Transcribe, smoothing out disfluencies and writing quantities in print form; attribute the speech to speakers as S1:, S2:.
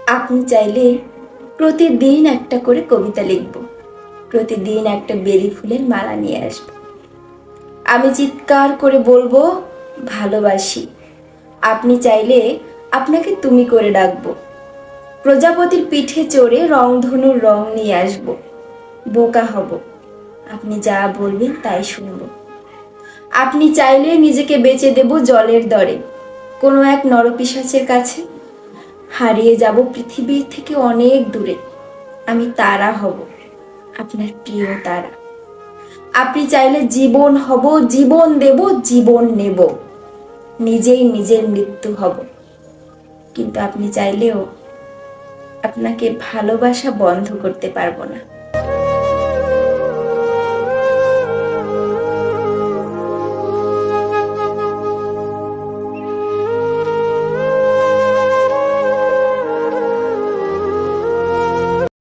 S1: আপনি চাইলে প্রতিদিন একটা করে কবিতা লিখব, প্রতিদিন একটা বেলি ফুলের মালা নিয়ে আসব। আমি চিৎকার করে বলবো ভালোবাসি। আপনি চাইলে আপনাকে তুমি করে ডাকবো। প্রজাপতির পিঠে চড়ে রংধনুর রং নিয়ে আসব। বোকা হব, আপনি যা বলবেন তাই শুনব। আপনি চাইলে নিজেকে বেচে দেব জলের দরে, কোনো এক নরপিশাচের কাছে। হারিয়ে যাব পৃথিবীর থেকে অনেক দূরে। আমি তারা হব, আপনার প্রিয় তারা। আপনি চাইলে জীবন হব, জীবন দেব, জীবন নেব, নিজেই নিজের মৃত্যু হব। কিন্তু আপনি চাইলেও আপনাকে ভালোবাসা বন্ধ করতে পারবো না।